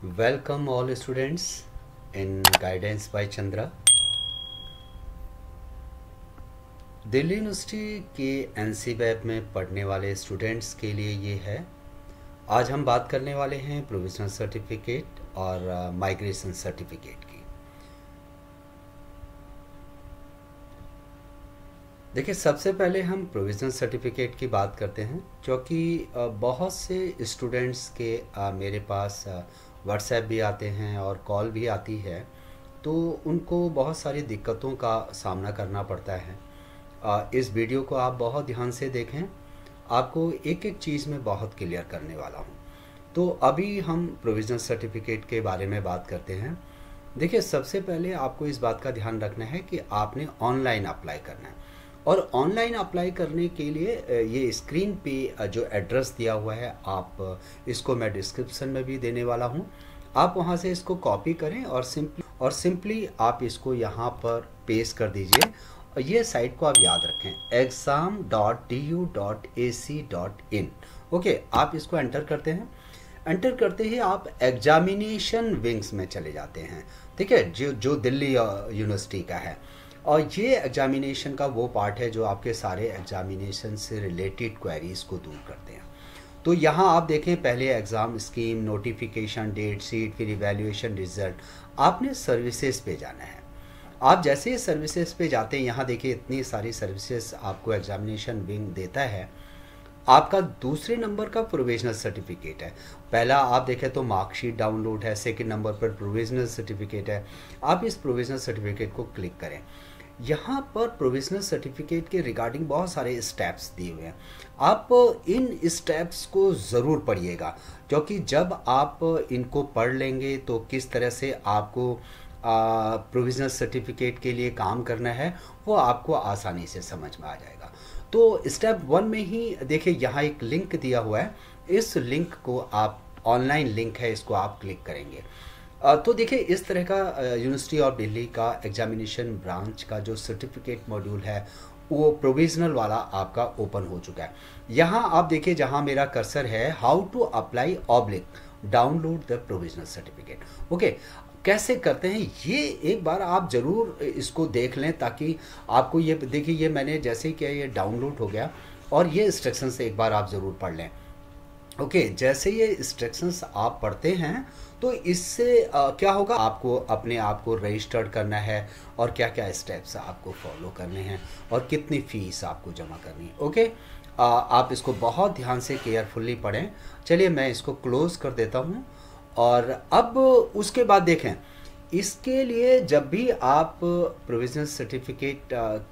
Welcome all students in guidance by Chandra। Delhi university के एनसीबैप में पढ़ने वाले स्टूडेंट्स के लिए ये है। आज हम बात करने वाले हैं प्रोविजनल सर्टिफिकेट और माइग्रेशन सर्टिफिकेट की। देखिए, सबसे पहले हम प्रोविजनल सर्टिफिकेट की बात करते हैं, क्योंकि बहुत से स्टूडेंट्स के मेरे पास व्हाट्सएप भी आते हैं और कॉल भी आती है, तो उनको बहुत सारी दिक्कतों का सामना करना पड़ता है। इस वीडियो को आप बहुत ध्यान से देखें, आपको एक एक चीज़ में बहुत क्लियर करने वाला हूँ। तो अभी हम प्रोविजनल सर्टिफिकेट के बारे में बात करते हैं। देखिए, सबसे पहले आपको इस बात का ध्यान रखना है कि आपने ऑनलाइन अप्लाई करना है, और ऑनलाइन अप्लाई करने के लिए ये स्क्रीन पे जो एड्रेस दिया हुआ है, आप इसको मैं डिस्क्रिप्शन में भी देने वाला हूँ। आप वहाँ से इसको कॉपी करें और सिंपली आप इसको यहाँ पर पेस्ट कर दीजिए। और ये साइट को आप याद रखें, exam.du.ac.in। ओके, आप इसको एंटर करते हैं। एंटर करते ही आप एग्जामिनेशन विंग्स में चले जाते हैं, ठीक है, जो दिल्ली यूनिवर्सिटी का है। और ये एग्जामिनेशन का वो पार्ट है जो आपके सारे एग्जामिनेशन से रिलेटेड क्वेरीज को दूर करते हैं। तो यहाँ आप देखें, पहले exam scheme, notification, date sheet, फिर इवैल्यूएशन रिजल्ट। आपने सर्विसेज पे जाना है। आप जैसे ही सर्विसेज पे जाते हैं, यहाँ देखिए इतनी सारी सर्विसेज आपको एग्जामिनेशन विंग देता है। आपका दूसरे नंबर का प्रोविजनल सर्टिफिकेट है। पहला आप देखें तो मार्कशीट डाउनलोड है, सेकंड नंबर पर प्रोविजनल सर्टिफिकेट है। आप इस प्रोविजनल सर्टिफिकेट को क्लिक करें। यहाँ पर प्रोविजनल सर्टिफिकेट के रिगार्डिंग बहुत सारे स्टेप्स दिए हुए हैं। आप इन स्टेप्स को ज़रूर पढ़िएगा, क्योंकि जब आप इनको पढ़ लेंगे तो किस तरह से आपको प्रोविजनल सर्टिफिकेट के लिए काम करना है वो आपको आसानी से समझ में आ जाएगा। तो स्टेप 1 में ही देखिए, यहाँ एक लिंक दिया हुआ है। इस लिंक को आप, ऑनलाइन लिंक है, इसको आप क्लिक करेंगे तो देखिए इस तरह का यूनिवर्सिटी ऑफ दिल्ली का एग्जामिनेशन ब्रांच का जो सर्टिफिकेट मॉड्यूल है वो प्रोविजनल वाला आपका ओपन हो चुका है। यहाँ आप देखिए, जहाँ मेरा कर्सर है, how to apply oblique download the provisional certificate. Okay, कैसे करते हैं ये एक बार आप ज़रूर इसको देख लें, ताकि आपको ये देखिए, ये मैंने जैसे ही किया ये डाउनलोड हो गया। और ये इंस्ट्रक्शन से एक बार आप ज़रूर पढ़ लें। ओके, जैसे ये इंस्ट्रक्शंस आप पढ़ते हैं तो इससे क्या होगा, आपको अपने आप को रजिस्टर्ड करना है और क्या क्या स्टेप्स आपको फॉलो करने हैं और कितनी फ़ीस आपको जमा करनी है। ओके, आप इसको बहुत ध्यान से केयरफुली पढ़ें। चलिए मैं इसको क्लोज़ कर देता हूँ। और अब उसके बाद देखें, इसके लिए जब भी आप प्रोविजनल सर्टिफिकेट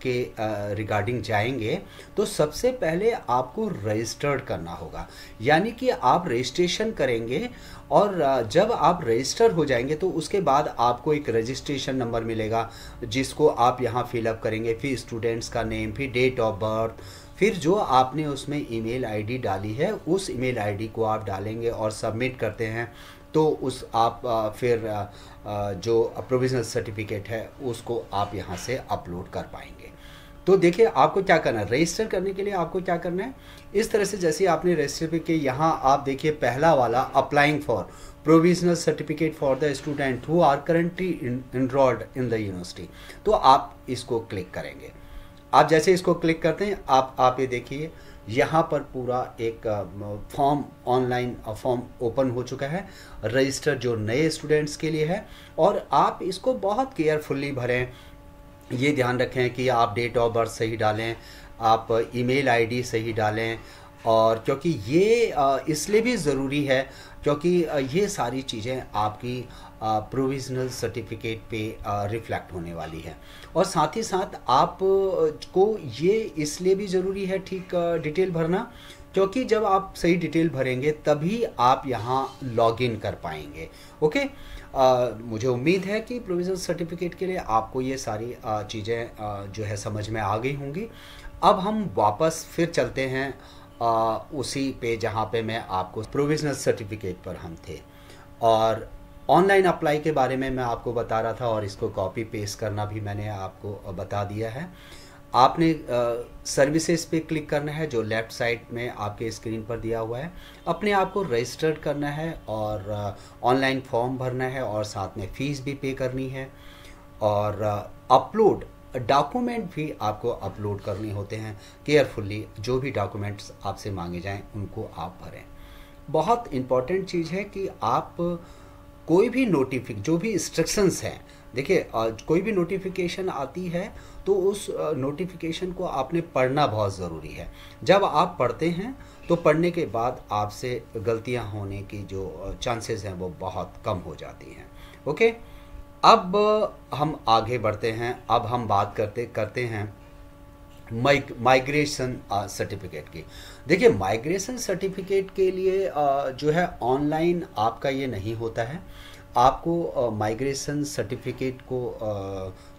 के रिगार्डिंग जाएंगे तो सबसे पहले आपको रजिस्टर्ड करना होगा, यानी कि आप रजिस्ट्रेशन करेंगे। और जब आप रजिस्टर हो जाएंगे तो उसके बाद आपको एक रजिस्ट्रेशन नंबर मिलेगा, जिसको आप यहाँ फिलअप करेंगे। फिर स्टूडेंट्स का नेम, फिर डेट ऑफ बर्थ, फिर जो आपने उसमें ईमेल आईडी डाली है उस ईमेल आईडी को आप डालेंगे और सबमिट करते हैं। तो उस आप फिर जो प्रोविजनल सर्टिफिकेट है उसको आप यहाँ से अपलोड कर पाएंगे। तो देखिए, आपको क्या करना है, रजिस्टर करने के लिए आपको क्या करना है, इस तरह से जैसे आपने रजिस्टर के यहाँ आप देखिए पहला वाला, applying for provisional certificate for the student who are currently enrolled in the university, तो आप इसको क्लिक करेंगे। आप जैसे इसको क्लिक करते हैं, आप ये देखिए यहाँ पर पूरा एक फॉर्म, ऑनलाइन फॉर्म ओपन हो चुका है, रजिस्टर जो नए स्टूडेंट्स के लिए है। और आप इसको बहुत केयरफुली भरें। ये ध्यान रखें कि आप डेट ऑफ बर्थ सही डालें, आप ईमेल आईडी सही डालें। और क्योंकि ये इसलिए भी ज़रूरी है क्योंकि ये सारी चीज़ें आपकी प्रोविजनल सर्टिफिकेट पे रिफ्लेक्ट होने वाली है। और साथ ही साथ आप को ये इसलिए भी ज़रूरी है ठीक डिटेल भरना, क्योंकि जब आप सही डिटेल भरेंगे तभी आप यहाँ लॉगिन कर पाएंगे। ओके, मुझे उम्मीद है कि प्रोविजनल सर्टिफिकेट के लिए आपको ये सारी चीज़ें जो है समझ में आ गई होंगी। अब हम वापस फिर चलते हैं उसी पे जहाँ पे मैं आपको प्रोविजनल सर्टिफिकेट पर हम थे, और ऑनलाइन अप्लाई के बारे में मैं आपको बता रहा था, और इसको कॉपी पेस्ट करना भी मैंने आपको बता दिया है। आपने सर्विसेज पे क्लिक करना है जो लेफ़्ट साइड में आपके स्क्रीन पर दिया हुआ है। अपने आप को रजिस्टर्ड करना है और ऑनलाइन फॉर्म भरना है और साथ में फ़ीस भी पे करनी है। और अपलोड डॉक्यूमेंट भी आपको अपलोड करने होते हैं। केयरफुली जो भी डॉक्यूमेंट्स आपसे मांगे जाएं उनको आप भरें। बहुत इम्पॉर्टेंट चीज़ है कि आप कोई भी जो भी इंस्ट्रक्शंस हैं, देखिए कोई भी नोटिफिकेशन आती है तो उस नोटिफिकेशन को आपने पढ़ना बहुत ज़रूरी है। जब आप पढ़ते हैं तो पढ़ने के बाद आपसे गलतियां होने की जो चांसेस हैं वो बहुत कम हो जाती हैं। ओके, अब हम आगे बढ़ते हैं। अब हम बात करते हैं माइग्रेशन सर्टिफिकेट की। देखिए, माइग्रेशन सर्टिफिकेट के लिए जो है ऑनलाइन आपका ये नहीं होता है। आपको माइग्रेशन सर्टिफिकेट को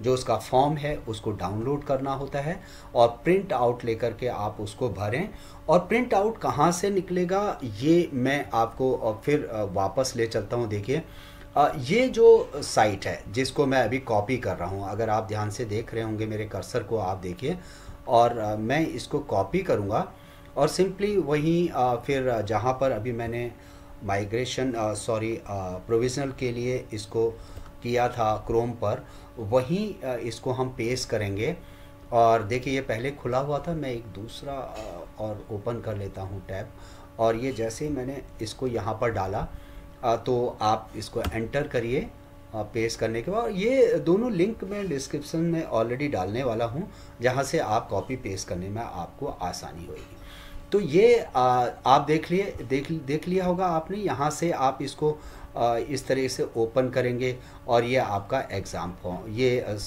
जो उसका फॉर्म है उसको डाउनलोड करना होता है और प्रिंट आउट लेकर के आप उसको भरें। और प्रिंट आउट कहाँ से निकलेगा ये मैं आपको फिर वापस ले चलता हूँ। देखिए, ये जो साइट है जिसको मैं अभी कॉपी कर रहा हूँ, अगर आप ध्यान से देख रहे होंगे मेरे कर्सर को आप देखिए, और मैं इसको कॉपी करूँगा और सिंपली वहीं फिर जहाँ पर अभी मैंने माइग्रेशन प्रोविज़नल के लिए इसको किया था क्रोम पर, वहीं इसको हम पेस्ट करेंगे। और देखिए ये पहले खुला हुआ था, मैं एक दूसरा और ओपन कर लेता हूँ टैब। और ये जैसे ही मैंने इसको यहाँ पर डाला तो आप इसको एंटर करिए पेस्ट करने के बाद। ये दोनों लिंक मैं डिस्क्रिप्शन में ऑलरेडी डालने वाला हूँ जहाँ से आप कॉपी पेस्ट करने में आपको आसानी होगी। तो ये आप देख लिया होगा आपने। यहाँ से आप इसको इस तरह से ओपन करेंगे और ये आपका एग्ज़ाम फॉर्म, ये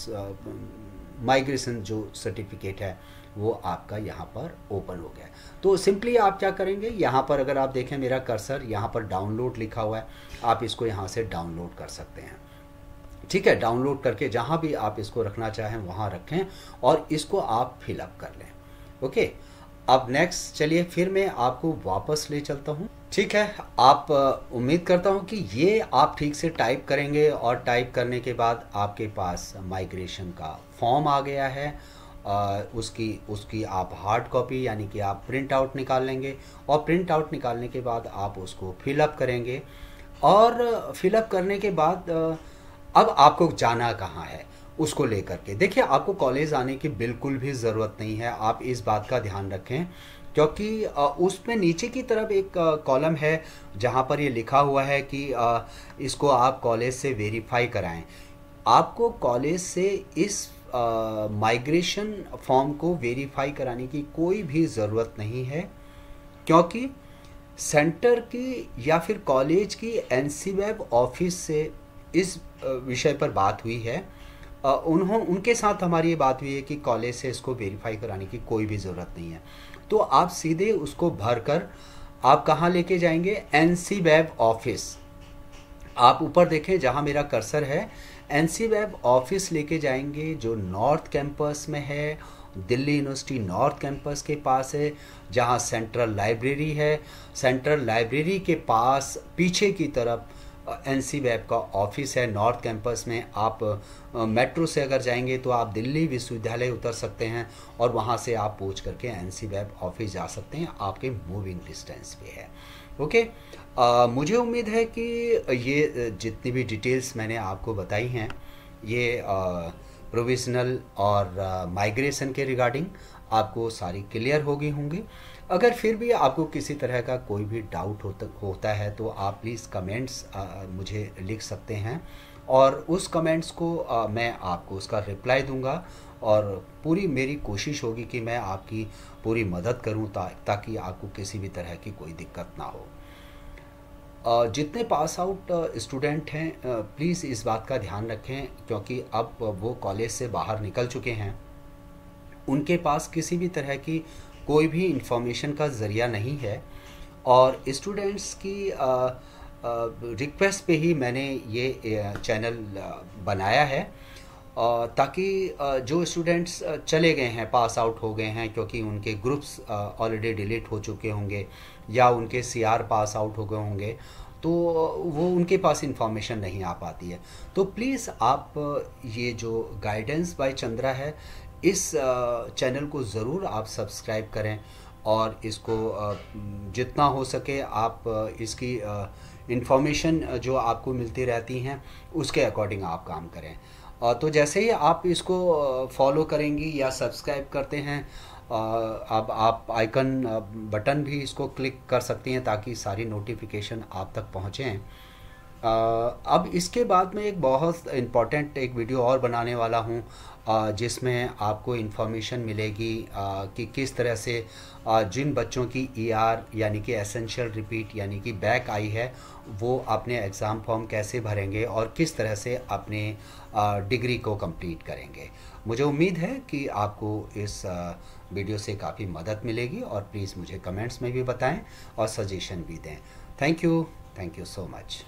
माइग्रेशन जो सर्टिफिकेट है वो आपका यहाँ पर ओपन हो गया है। तो सिंपली आप क्या करेंगे, यहाँ पर अगर आप देखें मेरा कर्सर यहाँ पर डाउनलोड लिखा हुआ है, आप इसको यहाँ से डाउनलोड कर सकते हैं। ठीक है, डाउनलोड करके जहाँ भी आप इसको रखना चाहें वहाँ रखें और इसको आप फिलअप कर लें। ओके, अब नेक्स्ट चलिए फिर मैं आपको वापस ले चलता हूँ। ठीक है, आप उम्मीद करता हूँ कि ये आप ठीक से टाइप करेंगे और टाइप करने के बाद आपके पास माइग्रेशन का फॉर्म आ गया है। उसकी आप हार्ड कॉपी यानी कि आप प्रिंट आउट निकाल लेंगे और प्रिंट आउट निकालने के बाद आप उसको फिलअप करेंगे। और फिलअप करने के बाद अब आपको जाना कहाँ है उसको लेकर के, देखिए आपको कॉलेज आने की बिल्कुल भी ज़रूरत नहीं है। आप इस बात का ध्यान रखें क्योंकि उसमें नीचे की तरफ एक कॉलम है जहाँ पर ये लिखा हुआ है कि इसको आप कॉलेज से वेरीफाई कराएं। आपको कॉलेज से इस माइग्रेशन फॉर्म को वेरीफाई कराने की कोई भी ज़रूरत नहीं है क्योंकि सेंटर की या फिर कॉलेज की एनसीवेब ऑफिस से इस विषय पर बात हुई है। उनके साथ हमारी ये बात हुई है कि कॉलेज से इसको वेरीफाई कराने की कोई भी ज़रूरत नहीं है। तो आप सीधे उसको भरकर आप कहाँ लेके जाएंगे, एनसीवेब ऑफिस। आप ऊपर देखें जहाँ मेरा कर्सर है, एनसीवेब ऑफिस लेके जाएंगे जो नॉर्थ कैंपस में है, दिल्ली यूनिवर्सिटी नॉर्थ कैंपस के पास है, जहाँ सेंट्रल लाइब्रेरी है। सेंट्रल लाइब्रेरी के पास पीछे की तरफ एनसीवेब का ऑफिस है नॉर्थ कैंपस में। आप मेट्रो से अगर जाएंगे तो आप दिल्ली विश्वविद्यालय उतर सकते हैं और वहाँ से आप पहुँच करके एनसीवेब ऑफिस जा सकते हैं, आपके मूविंग डिस्टेंस पे है। ओके, मुझे उम्मीद है कि ये जितनी भी डिटेल्स मैंने आपको बताई हैं ये प्रोविजनल और माइग्रेशन के रिगार्डिंग आपको सारी क्लियर हो गई होंगी। अगर फिर भी आपको किसी तरह का कोई भी डाउट होता है तो आप प्लीज़ कमेंट्स मुझे लिख सकते हैं और उस कमेंट्स को मैं आपको उसका रिप्लाई दूंगा और पूरी मेरी कोशिश होगी कि मैं आपकी पूरी मदद करूं ताकि आपको किसी भी तरह की कोई दिक्कत ना हो। जितने पास आउट स्टूडेंट हैं प्लीज़ इस बात का ध्यान रखें क्योंकि अब वो कॉलेज से बाहर निकल चुके हैं, उनके पास किसी भी तरह की कोई भी इंफॉर्मेशन का ज़रिया नहीं है। और स्टूडेंट्स की रिक्वेस्ट पे ही मैंने ये चैनल बनाया है ताकि जो स्टूडेंट्स चले गए हैं, पास आउट हो गए हैं क्योंकि उनके ग्रुप्स ऑलरेडी डिलीट हो चुके होंगे या उनके सीआर पास आउट हो गए होंगे तो वो उनके पास इंफॉर्मेशन नहीं आ पाती है, तो प्लीज़ आप ये जो गाइडेंस बाय चंद्रा है इस चैनल को ज़रूर आप सब्सक्राइब करें और इसको जितना हो सके आप इसकी इंफॉर्मेशन जो आपको मिलती रहती हैं उसके अकॉर्डिंग आप काम करें। तो जैसे ही आप इसको फॉलो करेंगी या सब्सक्राइब करते हैं, अब आप आइकन बटन भी इसको क्लिक कर सकती हैं ताकि सारी नोटिफिकेशन आप तक पहुँचें। अब इसके बाद में एक बहुत इम्पॉर्टेंट एक वीडियो और बनाने वाला हूँ जिसमें आपको इन्फॉर्मेशन मिलेगी कि किस तरह से जिन बच्चों की ईआर यानी कि एसेंशियल रिपीट यानी कि बैक आई है वो अपने एग्ज़ाम फॉर्म कैसे भरेंगे और किस तरह से अपने डिग्री को कंप्लीट करेंगे। मुझे उम्मीद है कि आपको इस वीडियो से काफ़ी मदद मिलेगी और प्लीज़ मुझे कमेंट्स में भी बताएं और सजेशन भी दें। Thank you so much.